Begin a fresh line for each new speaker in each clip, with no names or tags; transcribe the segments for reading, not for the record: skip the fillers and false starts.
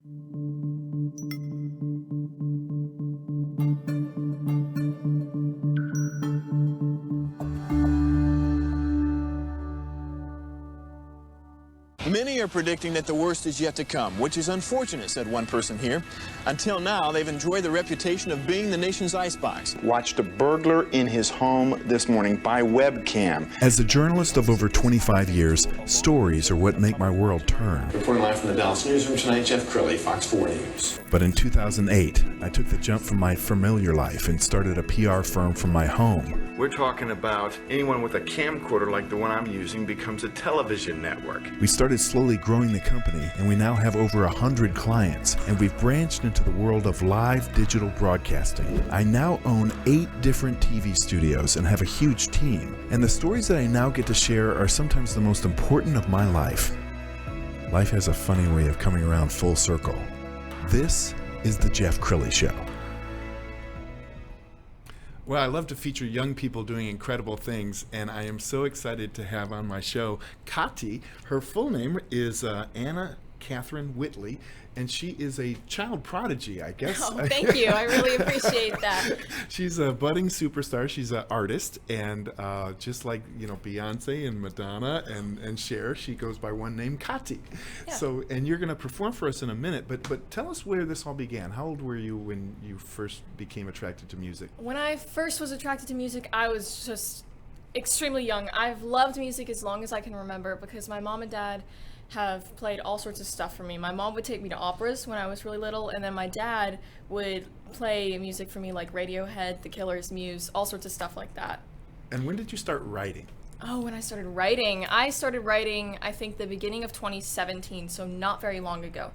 Many are predicting that the worst is yet to come, which is unfortunate, said one person here. Until now, they've enjoyed the reputation of being the nation's icebox.
Watched a burglar in his home this morning by webcam.
As a journalist of over 25 years, stories are what make my world turn.
Reporting live from the Dallas newsroom tonight, Jeff Crilley, Fox 4 News.
But in 2008, I took the jump from my familiar life and started a PR firm from my home.
We're talking about anyone with a camcorder like the one I'm using becomes a television network.
We started slowly growing the company, and we now have over 100 clients, and we've branched into the world of live digital broadcasting. I now own 8 different TV studios and have a huge team, and the stories that I now get to share are sometimes the most important of my life. Life has a funny way of coming around full circle. This is The Jeff Crilley Show. Well, I love to feature young people doing incredible things, and I am so excited to have on my show Kaatii. Her full name is Anna Catherine Whitley, and she is a child prodigy, I guess.
Oh, thank you. I really appreciate that.
She's a budding superstar. She's an artist, and just like Beyonce and Madonna and Cher, she goes by one name, Kaatii. Yeah. So, and you're going to perform for us in a minute, but tell us where this all began. How old were you when you first became attracted to music?
When I first was attracted to music, I was just extremely young. I've loved music as long as I can remember because my mom and dad have played all sorts of stuff for me. My mom would take me to operas when I was really little, and then my dad would play music for me like Radiohead, The Killers, Muse, all sorts of stuff like that.
And when did you start writing?
Oh, when I started writing, I think the beginning of 2017, so not very long ago.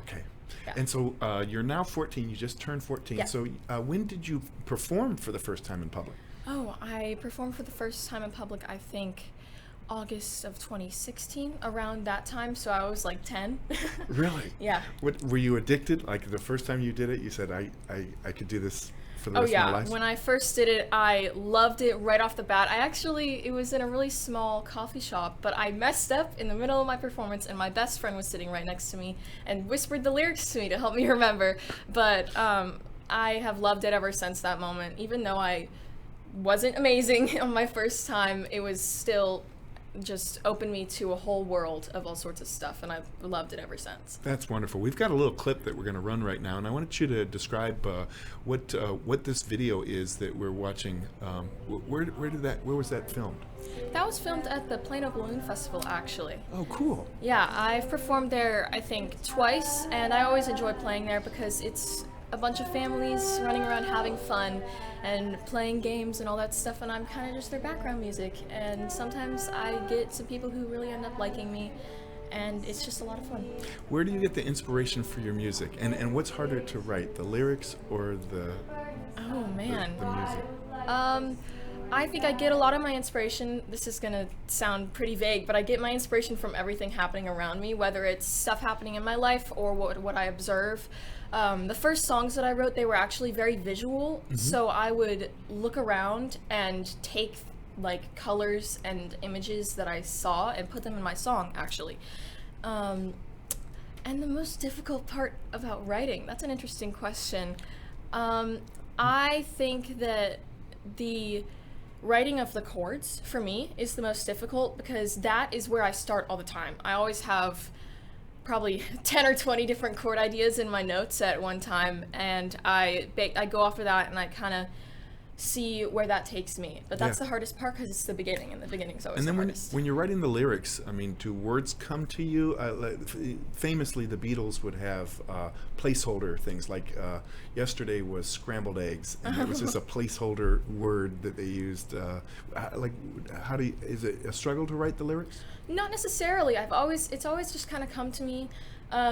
Okay.
Yeah.
And so you're now 14, you just turned 14.
Yeah.
So when did you perform for the first time in public?
Oh, I performed for the first time in public, I think, August of 2016, around that time, so I was like 10.
Really?
Yeah.
What, were you addicted? Like the first time you did it, you said, I could do this for the rest of my life?
When I first did it, I loved it right off the bat. It was in a really small coffee shop, but I messed up in the middle of my performance, and my best friend was sitting right next to me and whispered the lyrics to me to help me remember. But I have loved it ever since that moment. Even though I wasn't amazing on my first time, it was still just opened me to a whole world of all sorts of stuff, and I've loved it ever since.
That's wonderful. We've got a little clip that we're going to run right now, and I wanted you to describe what this video is that we're watching. Where was that filmed?
That was filmed at the Plano Balloon Festival, actually.
Oh, cool.
Yeah, I've performed there, I think, twice, and I always enjoy playing there because it's a bunch of families running around having fun and playing games and all that stuff, and I'm kind of just their background music, and sometimes I get some people who really end up liking me, and it's just a lot of fun.
Where do you get the inspiration for your music, and what's harder to write, the lyrics or the music?
I think I get a lot of my inspiration, this is gonna sound pretty vague, but I get my inspiration from everything happening around me, whether it's stuff happening in my life or what I observe. The first songs that I wrote, they were actually very visual, so I would look around and take like colors and images that I saw and put them in my song, actually. And the most difficult part about writing, that's an interesting question. I think that the writing of the chords, for me, is the most difficult because that is where I start all the time. I always have probably 10 or 20 different chord ideas in my notes at one time, and I go off of that and I kind of see where that takes me. But that's the hardest part because it's the beginning, and the beginning's always the hardest.
When you're writing the lyrics, I mean, do words come to you? Famously, the Beatles would have placeholder things, like yesterday was scrambled eggs, and it was just a placeholder word that they used. Is it a struggle to write the lyrics?
Not necessarily. It's always just kind of come to me.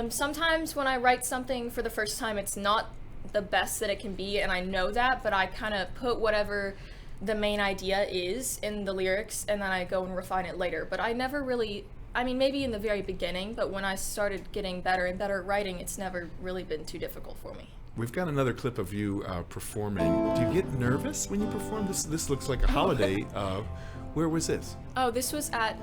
Sometimes when I write something for the first time, it's not the best that it can be, and I know that, but I kind of put whatever the main idea is in the lyrics, and then I go and refine it later. But I never really, maybe in the very beginning, but when I started getting better and better at writing, it's never really been too difficult for me.
We've got another clip of you performing. Do you get nervous when you perform? This looks like a holiday. Where was this?
Oh, this was at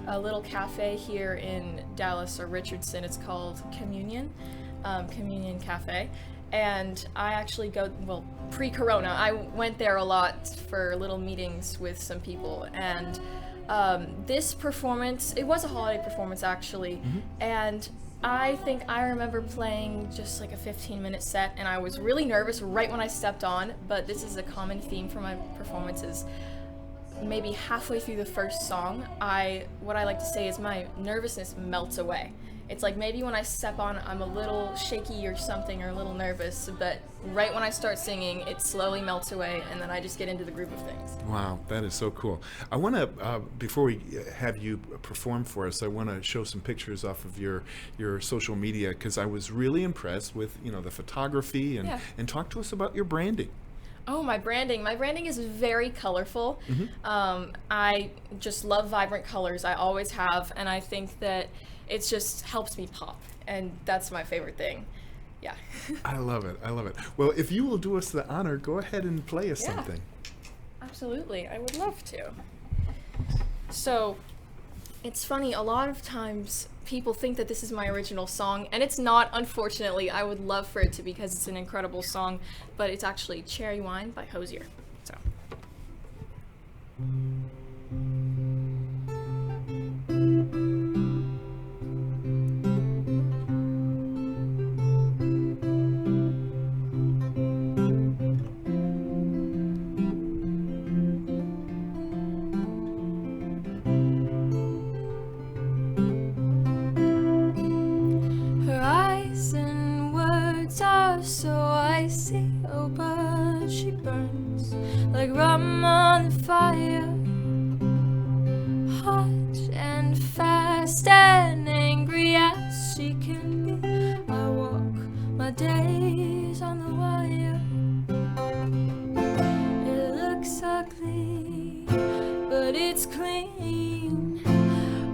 a little cafe here in Dallas or Richardson. It's called Communion Cafe. And I actually go, well, pre-corona, I went there a lot for little meetings with some people. And this performance, it was a holiday performance actually. And I think I remember playing just like a 15-minute set, and I was really nervous right when I stepped on, but this is a common theme for my performances. Maybe halfway through the first song, what I like to say is my nervousness melts away. It's like maybe when I step on, I'm a little shaky or something, or a little nervous, but right when I start singing, it slowly melts away, and then I just get into the groove of things.
Wow, that is so cool. I want to, before we have you perform for us, I want to show some pictures off of your social media, because I was really impressed with, the photography, and talk to us about your branding.
Oh, my branding. My branding is very colorful. I just love vibrant colors. I always have, and I think that it just helps me pop, and that's my favorite thing. Yeah.
I love it. Well, if you will do us the honor, go ahead and play us something.
Absolutely. I would love to. So, it's funny, a lot of times people think that this is my original song, and it's not, unfortunately. I would love for it to, because it's an incredible song, but it's actually Cherry Wine by Hozier. So. So icy, oh, but she burns like rum on the fire, hot and fast and angry as she can be. I walk my days on the wire. It looks ugly, but it's clean.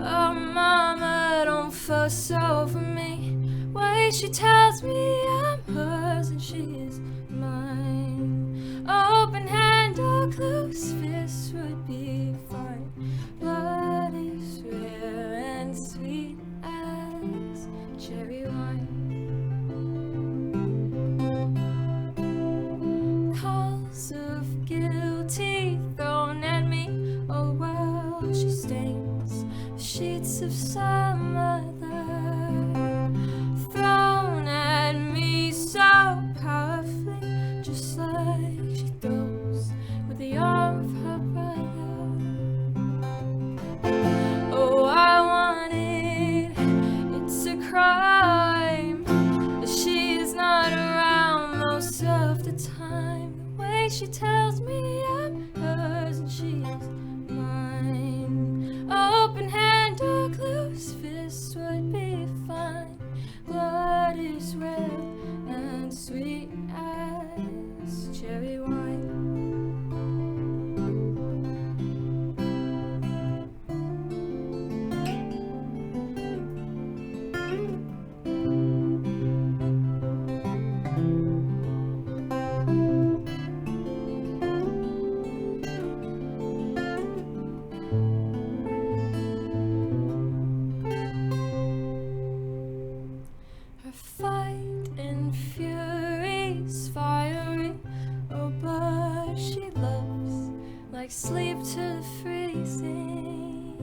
Oh, mama, don't fuss over me. Way she tells me I'm hers and she is mine. Open hand or closed fist would be fine. Blood is rare and sweet as cherry wine. Calls of guilty thrown at me. Oh well, she stains the sheets of some other. Thrown at me so powerfully, just like she throws with the arm of her brother. Oh, I want it, it's a crime that she is not around most of the time. The way she tells me I'm hers and she is mine. Open hand or closed fist would be fine. Blood is red and sweet as cherry wine. Like sleep to the freezing,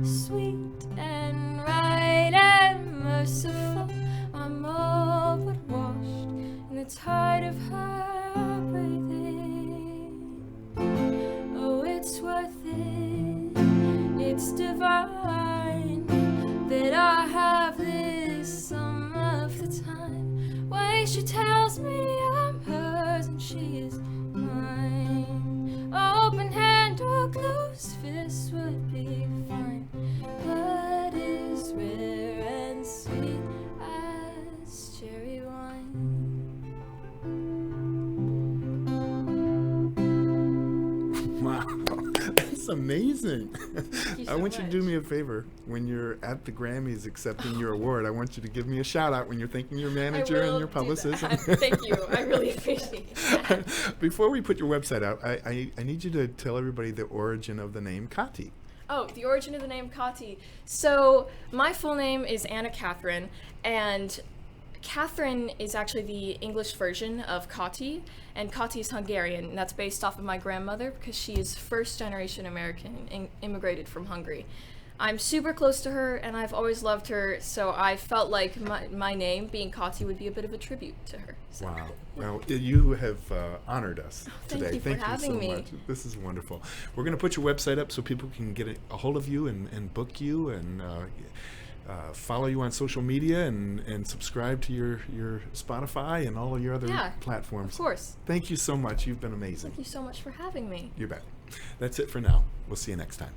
sweet and right and merciful. I'm all but washed in the tide of her breathing. Oh, it's worth it, it's divine that I have this some of the time. Way she tells me I'm hers and she is mine. Open hand or closed fist would be fine. Blood is rare and sweet as cherry wine.
Wow, that's amazing.
So
I want you to do
much.
me a favor. When you're at the Grammys accepting your award, I want you to give me a shout out when you're thanking your manager and your publicist.
Thank you. I really appreciate it.
Before we put your website out, I need you to tell everybody the origin of the name Kaatii.
Oh, the origin of the name Kaatii. So my full name is Anna Catherine, and Catherine is actually the English version of Kaatii, and Kaatii is Hungarian, and that's based off of my grandmother because she is first generation American and immigrated from Hungary. I'm super close to her, and I've always loved her, so I felt like my name, being Kaatii, would be a bit of a tribute to her. So.
Wow. Well, you have honored us today.
Thank you for having me.
Much. This is wonderful. We're going to put your website up so people can get a hold of you and book you and follow you on social media and subscribe to your Spotify and all of your other platforms.
Of course.
Thank you so much. You've been amazing.
Thank you so much for having me.
You bet. That's it for now. We'll see you next time.